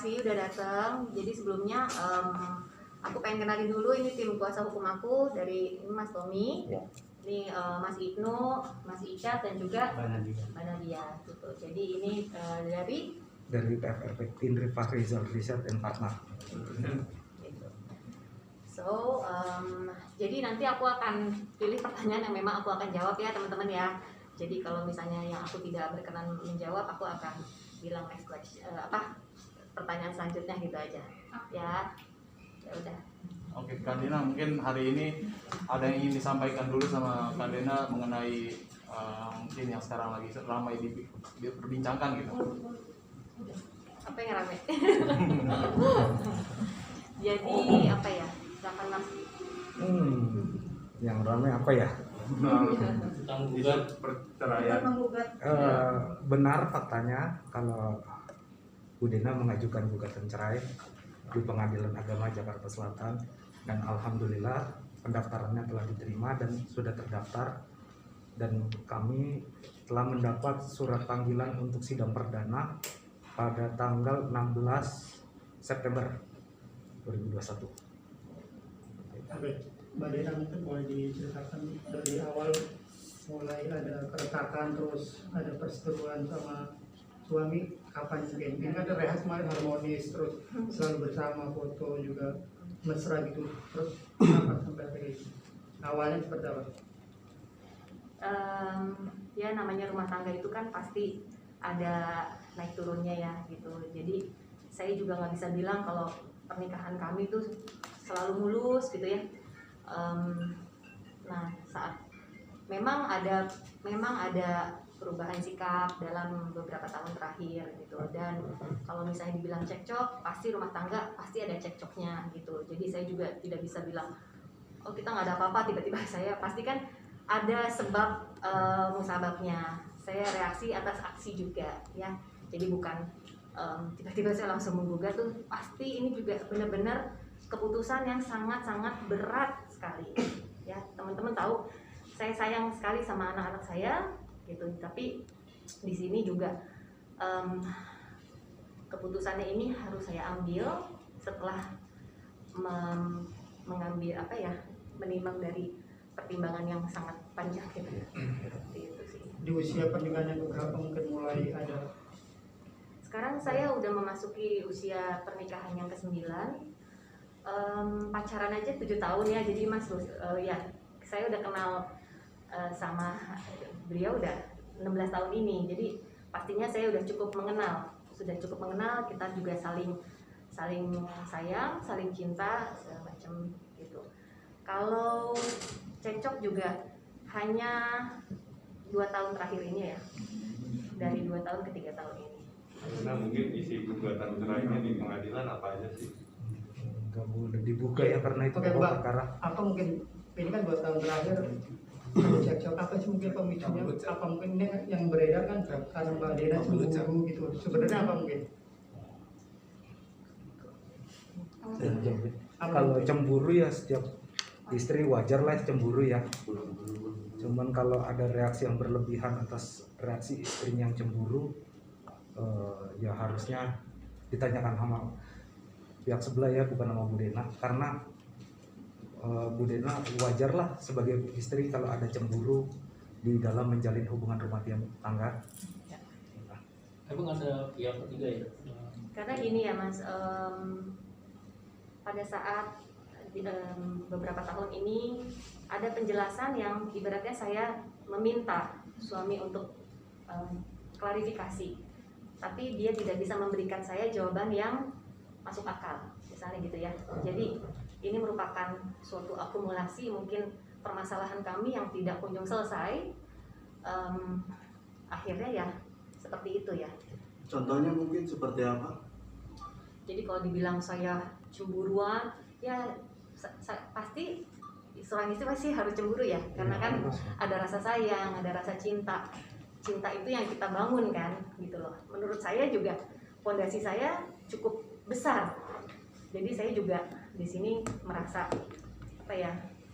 kasih udah datang. Jadi sebelumnya aku pengen kenalin dulu, ini tim kuasa hukum aku dari ini Mas Tommy, ya. ini Mas Ibnu, Mas Icat dan juga Mbak Nadia gitu. Jadi ini dari PFRP Indri Fahrizal Research and Partner. gitu. So jadi nanti aku akan pilih pertanyaan yang memang aku akan jawab ya teman-teman ya. Jadi kalau misalnya yang aku tidak berkenan menjawab, aku akan bilang next question, pertanyaan selanjutnya gitu aja ya. Ya udah. Oke, Kak Dina, mungkin hari ini ada yang ingin disampaikan dulu sama Kak Dina mengenai mungkin yang sekarang lagi ramai diperbincangkan gitu. Apa yang rame? Jadi apa ya? Silakan Mas. Yang ramai apa ya? Perceraian. Benar faktanya kalau Bu Dina mengajukan gugatan cerai di Pengadilan Agama Jakarta Selatan, dan alhamdulillah pendaftarannya telah diterima dan sudah terdaftar, dan kami telah mendapat surat panggilan untuk sidang perdana pada tanggal 16 September 2021. Mbak Dina, mungkin boleh diceritakan dari awal mulai ada keretakan terus ada perseteruan sama suami kapan mungkin? Ini kan ada rehat kemarin harmonis terus selalu bersama, foto juga mesra gitu, terus kenapa sampai kayak gitu? Awalnya seperti apa? Ya namanya rumah tangga itu kan pasti ada naik turunnya ya gitu. Jadi saya juga nggak bisa bilang kalau pernikahan kami itu selalu mulus gitu ya. Nah saat memang ada perubahan sikap dalam beberapa tahun terakhir gitu, dan kalau misalnya dibilang cekcok, pasti rumah tangga pasti ada cekcoknya gitu. Jadi saya juga tidak bisa bilang oh kita nggak ada apa-apa tiba-tiba saya pasti kan ada sebab musababnya. Saya reaksi atas aksi juga ya, jadi bukan tiba-tiba saya langsung menggugat tuh. Pasti ini juga benar-benar keputusan yang sangat-sangat berat sekali ya. Teman-teman tahu saya sayang sekali sama anak-anak saya gitu, tapi di sini juga keputusannya ini harus saya ambil setelah mengambil menimbang dari pertimbangan yang sangat panjang gitu. Seperti itu sih. Di usia pernikahan yang berapa mungkin mulai ada? Sekarang saya udah memasuki usia pernikahan yang ke-9. Pacaran aja 7 tahun ya, jadi Mas ya saya udah kenal sama beliau udah 16 tahun ini, jadi pastinya saya udah cukup mengenal, kita juga saling sayang, saling cinta segala macam gitu. Kalau cekcok juga hanya 2 tahun terakhir ini ya, dari 2 tahun ke 3 tahun ini. Nah mungkin isi gugatan cerainya di pengadilan apa aja sih? Nggak boleh dibuka ya karena itu pokok perkara. Apa mungkin ini kan 2 tahun terakhir ada cekcok, apa sih mungkin pemicunya? Apa mungkin ini yang beredar kan karena Mbak Dina cemburu gitu? Sebenarnya apa mungkin? Kalau cemburu ya setiap istri wajar lah cemburu ya. Cuman kalau ada reaksi yang berlebihan atas reaksi istrinya yang cemburu, ya harusnya ditanyakan sama pihak sebelah ya, bukan sama Bu Dena. Karena Bu Dena wajar lah sebagai istri kalau ada cemburu di dalam menjalin hubungan rumah tangga. Emang ada pihak ketiga ya? Karena gini ya Mas, pada saat beberapa tahun ini ada penjelasan yang ibaratnya saya meminta suami untuk klarifikasi, tapi dia tidak bisa memberikan saya jawaban yang masuk akal, misalnya gitu ya. Jadi ini merupakan suatu akumulasi mungkin permasalahan kami yang tidak kunjung selesai. Akhirnya ya seperti itu ya. Contohnya mungkin seperti apa? Jadi kalau dibilang saya cemburuan, ya pasti seorang istri pasti harus cemburu ya, karena kan ada rasa sayang, ada rasa cinta. Cinta itu yang kita bangun kan, gitu loh. Menurut saya juga fondasi saya cukup besar. Jadi saya juga di sini merasa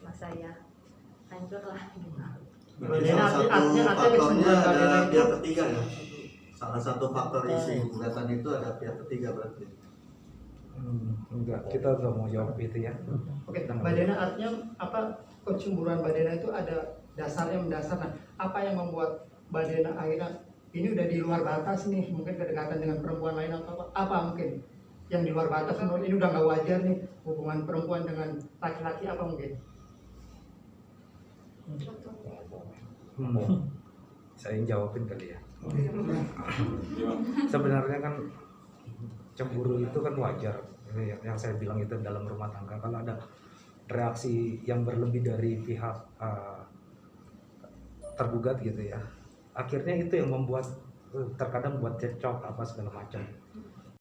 merasa ya hancur lah gitu. Berarti salah satu faktornya ada pihak ketiga ya. Salah satu faktor isi gugatan itu ada pihak ketiga berarti. Enggak, kita nggak mau jawab itu ya. Oke, Mbak Dena, artinya apa kecemburuan Mbak Dena itu ada dasarnya mendasar. Nah, apa yang membuat Mbak Dena akhirnya ini udah di luar batas nih, mungkin kedekatan dengan perempuan lain atau apa mungkin yang di luar batas menurut ini udah nggak wajar nih hubungan perempuan dengan laki-laki apa mungkin? Saya yang jawabin kali ya. Sebenarnya kan cemburu itu kan wajar. Yang saya bilang itu dalam rumah tangga, kalau ada reaksi yang berlebih dari pihak tergugat gitu ya, akhirnya itu yang membuat terkadang buat cekcok apa segala macam.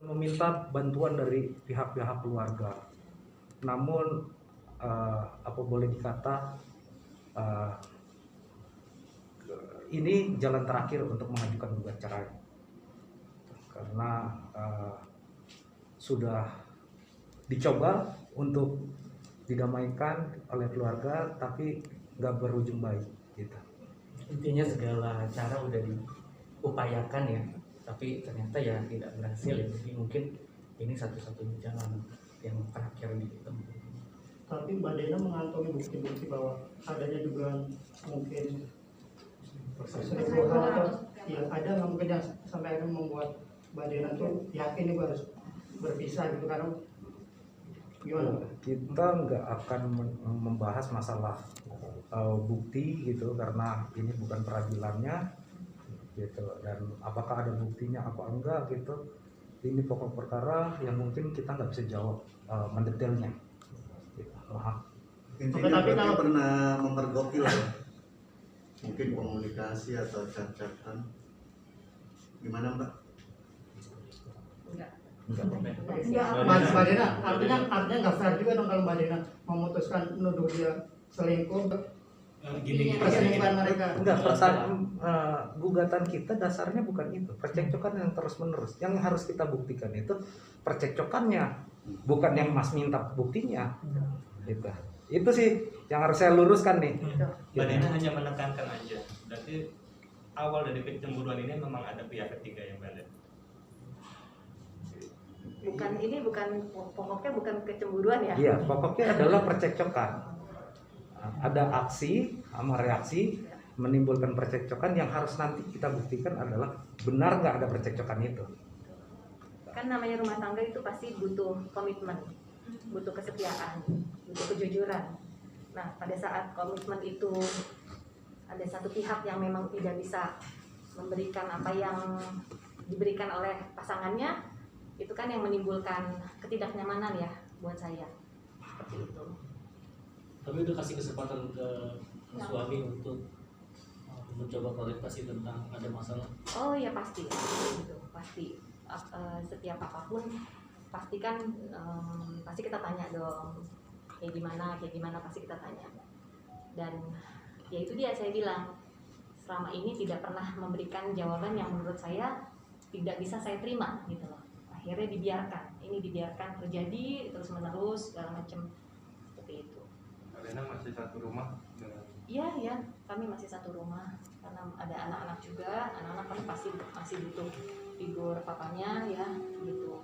Meminta bantuan dari pihak-pihak keluarga, namun apa boleh dikata ini jalan terakhir untuk mengajukan gugat cerai, karena sudah dicoba untuk didamaikan oleh keluarga tapi nggak berujung baik gitu. Intinya segala cara udah diupayakan ya, tapi ternyata ya tidak berhasil ya. Jadi mungkin ini satu-satunya jalan yang terakhir ditempuh. Tapi Mbak Dena mengantongi bukti-bukti bahwa adanya dugaan mungkin perselingkuhan atau ya ada nggak mungkin yang sampai akhirnya membuat Mbak Dena tuh yakin ini harus berpisah gitu, karena gimana? Kita nggak akan membahas masalah bukti gitu, karena ini bukan peradilannya gitu, dan apakah ada buktinya apa enggak gitu, ini pokok perkara yang mungkin kita nggak bisa jawab mendetailnya gitu. Maaf. Intinya Tapi berarti kalau- pernah mempergokil ya? Mungkin komunikasi atau chat-chatan. Gimana Mbak? Enggak. Mbak Dena, artinya nggak fair juga dong kalau Mbak Dena memutuskan menuduh dia selingkuh perselingkuhan mereka. Enggak, gugatan kita dasarnya bukan itu, percekcokan yang terus menerus. Yang harus kita buktikan itu percekcokannya, bukan yang Mas minta buktinya gitu. Itu sih yang harus saya luruskan nih. Mbak Dena hanya menekankan aja. Berarti awal dari kecemburuan ini memang ada pihak ketiga yang balik. Bukan pokoknya bukan kecemburuan ya. Iya, pokoknya adalah percekcokan. Ada aksi sama reaksi menimbulkan percekcokan, yang harus nanti kita buktikan adalah benar nggak ada percekcokan itu. Kan namanya rumah tangga itu pasti butuh komitmen, butuh kesetiaan, butuh kejujuran. Nah, pada saat komitmen itu ada satu pihak yang memang tidak bisa memberikan apa yang diberikan oleh pasangannya, itu kan yang menimbulkan ketidaknyamanan ya buat saya. Seperti itu. Tapi udah kasih kesempatan ke suami untuk mencoba klarifikasi tentang ada masalah. Oh ya pasti, gitu, pasti. Setiap apapun pasti kan pasti kita tanya dong, kayak gimana pasti kita tanya. Dan ya itu dia, saya bilang selama ini tidak pernah memberikan jawaban yang menurut saya tidak bisa saya terima gitu loh. Akhirnya dibiarkan terjadi terus menerus segala macam seperti itu. Karena masih satu rumah dengan Iya, kami masih satu rumah karena ada anak-anak juga. Anak-anak kan pasti masih butuh figur papanya ya, gitu.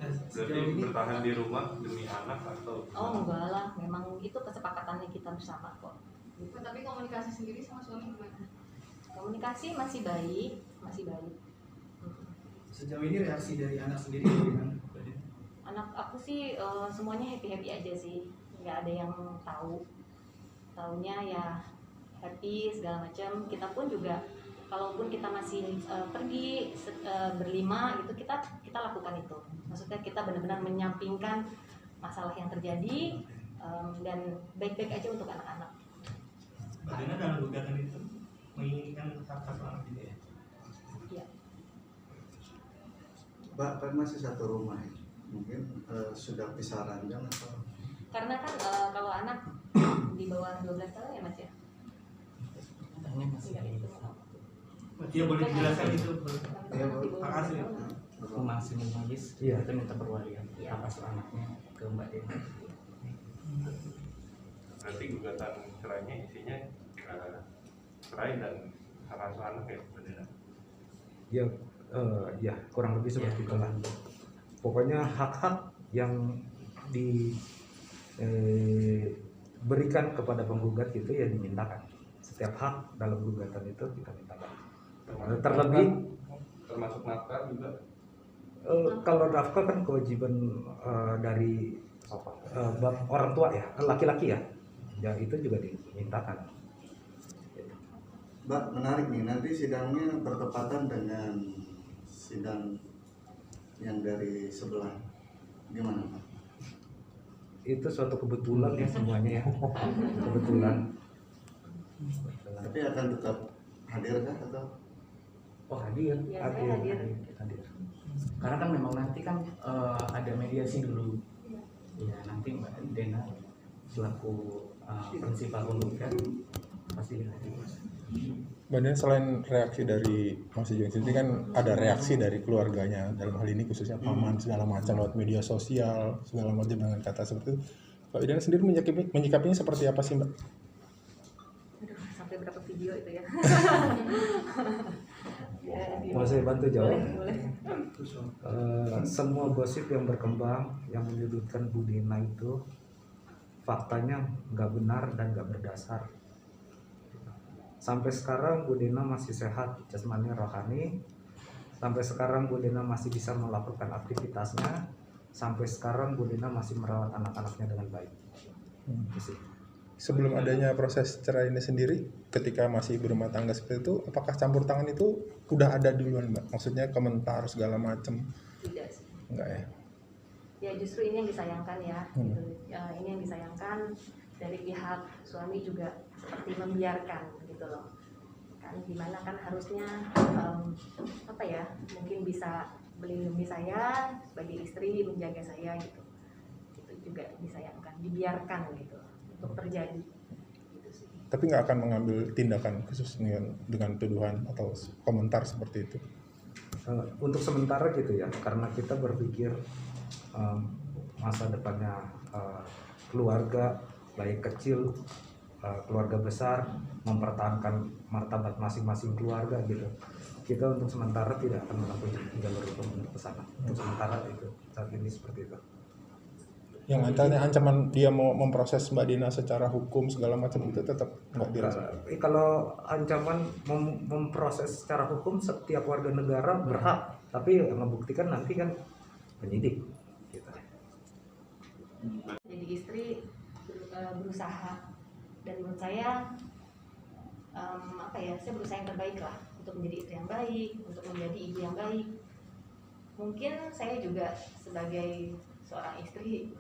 berarti bertahan di rumah demi anak atau Oh enggak lah, memang itu kesepakatannya kita bersama kok. Tapi komunikasi sendiri sama suami gimana? Komunikasi masih baik. Sejauh ini reaksi dari anak sendiri gimana? Anak aku sih semuanya happy aja sih, nggak ada yang taunya ya happy segala macam. Kita pun juga kalaupun kita masih pergi berlima gitu, kita lakukan itu. Maksudnya kita benar-benar menyampingkan masalah yang terjadi dan baik-baik aja untuk anak-anak. Mbak Dena dalam gugatan itu menginginkan hak anak juga ya? Iya. Mbak kan masih satu rumah ya? Mungkin sudah pisah ranjang atau? Karena kan kalau anak di bawah 12 tahun ya Mas ya? Enggak itu. Dia boleh dijelaskan itu. Iya, Bu. Hak asuh ya? Masih menulis, Iya. kita minta perwalian hak asuh anaknya ke Mbak Dena. berarti gugatan cerainya isinya cerai dan hak asuh anak ya Mbak Dena? Ya kurang lebih seperti itu lah. pokoknya hak-hak yang diberikan kepada penggugat gitu ya dimintakan. Setiap hak dalam gugatan itu kita mintakan. Terlebih termasuk nafkah juga. kalau nafkah kan kewajiban dari orang tua ya, laki-laki ya, ya itu juga dimintakan. Mbak, menarik nih, nanti sidangnya bertepatan dengan sidang yang dari sebelah, gimana Pak? Itu suatu kebetulan ya semuanya ya, kebetulan. Tapi akan tetap hadir kah atau? Oh hadir. Ya, saya hadir. Karena kan memang nanti kan ada mediasi dulu. Ya nanti Mbak Dena selaku prinsipal penggugat pasti hadir. Mbak Dena, selain reaksi dari Mas Ijo sendiri kan ada reaksi dari keluarganya, dalam hal ini khususnya paman segala macam lewat media sosial segala macam dengan kata seperti itu. Mbak Dena sendiri menyikapinya seperti apa sih Mbak? Aduh, sampai berapa video itu ya? Mau saya bantu jawab? Boleh. Semua gosip yang berkembang yang menyudutkan Bu Dina itu faktanya nggak benar dan nggak berdasar. Sampai sekarang Bu Dina masih sehat jasmani rohani. Sampai sekarang Bu Dina masih bisa melakukan aktivitasnya. Sampai sekarang Bu Dina masih merawat anak-anaknya dengan baik. Sebelum adanya proses cerai ini sendiri, ketika masih berumah tangga seperti itu, apakah campur tangan itu udah ada duluan Mbak? Maksudnya komentar segala macam? Tidak sih. Enggak ya? Ya justru ini yang disayangkan ya, gitu. Ya, ini yang disayangkan dari pihak suami juga seperti membiarkan gitu loh. Kan gimana kan harusnya apa ya? Mungkin bisa melindungi saya sebagai istri, menjaga saya gitu. Itu juga disayangkan, dibiarkan gitu untuk terjadi. Gitu sih. Tapi nggak akan mengambil tindakan khusus dengan tuduhan atau komentar seperti itu? Untuk sementara gitu ya, karena kita berpikir masa depannya keluarga, baik kecil, keluarga besar, mempertahankan martabat masing-masing keluarga gitu. Kita untuk sementara tidak akan menempuh jalur hukum untuk kesana. Untuk sementara itu saat ini seperti itu. Yang ancaman dia mau memproses Mbak Dina secara hukum segala macam itu tetap nggak dirasa? Kalau ancaman memproses secara hukum, setiap warga negara berhak, tapi yang membuktikan nanti kan penyidik. Gitu. Jadi istri berusaha, dan menurut saya apa ya, saya berusaha yang terbaik lah untuk menjadi istri yang baik, untuk menjadi ibu yang baik. Mungkin saya juga sebagai seorang istri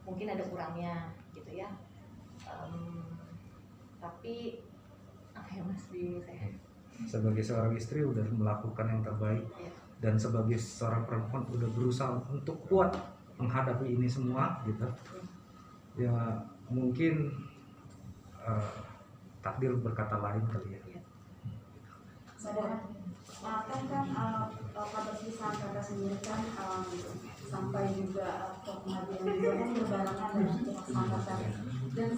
mungkin ada kurangnya gitu ya, tapi apa ya Mas, bingung saya. Sebagai seorang istri udah melakukan yang terbaik, dan sebagai seorang perempuan udah berusaha untuk kuat menghadapi ini semua gitu. Ya mungkin takdir berkata lain kali ya. Saudara, kan pada kisah Kakak sendiri kan sampai juga ke pengadilan juga kan berbarengan dengan kesepakatan, dan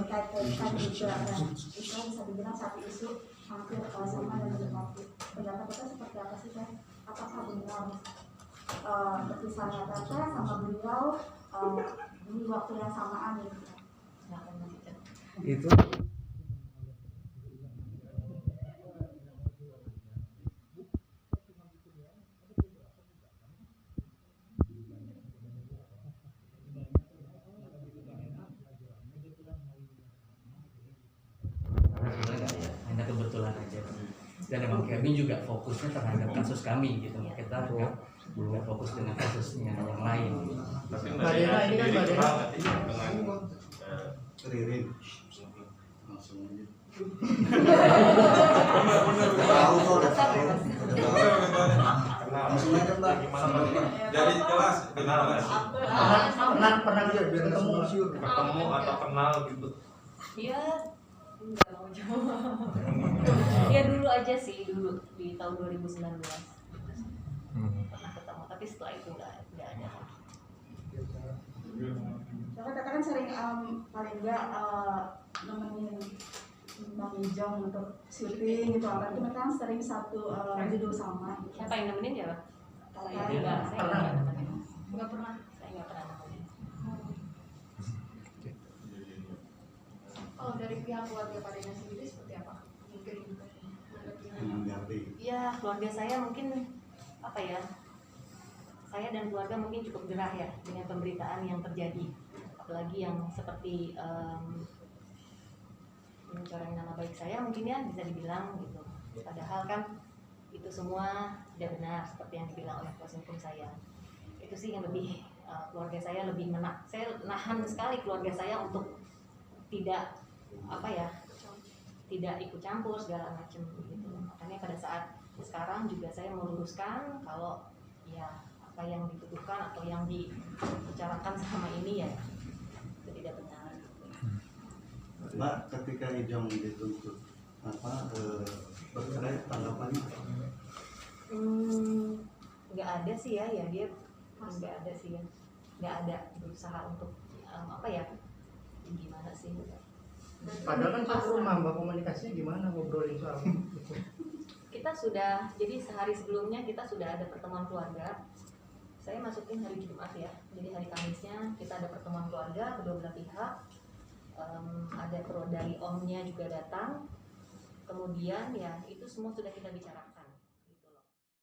kaitan juga itu bisa dibilang satu isu hampir sama dengan waktu. Pendapat kita seperti apa sih kan? Apakah benar berpisahnya Kakak sama beliau di waktu yang samaan gitu? Itu hanya kebetulan aja, dan emang kami juga fokusnya terhadap kasus kami gitu, kita nggak fokus dengan kasusnya yang lain. Tapi Mbak Dina sendiri kenal nggak sih dengan Ririn? Langsung aja. Tahu kok, udah tahu. Langsung aja Mbak. Jadi jelas kenal nggak sih? Pernah dia Ketemu atau kenal gitu? Iya, nggak mau jawab. Ya dulu aja sih, dulu di tahun 2019 pernah ketemu, tapi setelah itu nggak ada. Kakak kan sering paling nggak nemenin Bang Ijong untuk syuting gitu, kan itu kan sering satu judul sama. Siapa yang nemenin ya? Kakak Saya nggak, saya nggak nemenin. Nggak pernah. Saya nggak pernah nemuin. Kalau dari pihak keluarga Pak Dena sendiri seperti apa? Mungkin menanggapi. Ya, keluarga saya mungkin apa ya? Saya dan keluarga mungkin cukup gerah ya dengan pemberitaan yang terjadi, apalagi yang seperti mencoreng nama baik saya mungkin ya bisa dibilang gitu. Padahal kan itu semua tidak benar seperti yang dibilang oleh kuasa hukum saya. Itu sih yang lebih keluarga saya lebih saya nahan sekali keluarga saya untuk tidak apa ya, tidak ikut campur segala macam gitu. Makanya pada saat sekarang juga saya meluruskan kalau ya apa yang dituduhkan atau yang dibicarakan selama ini ya itu tidak benar. Mbak, ketika Ijong dituntut bercerai tanggapannya? Nggak ada sih ya dia nggak ada sih ya, nggak ada berusaha untuk apa ya gimana sih. Padahal kan satu rumah, Mbak, komunikasinya gimana ngobrolin soal itu? Kita sudah, jadi sehari sebelumnya kita sudah ada pertemuan keluarga. Saya masukin hari Jumat ya, jadi hari Kamisnya kita ada pertemuan keluarga kedua belah pihak. Ada dari omnya juga datang. Kemudian ya itu semua sudah kita bicarakan.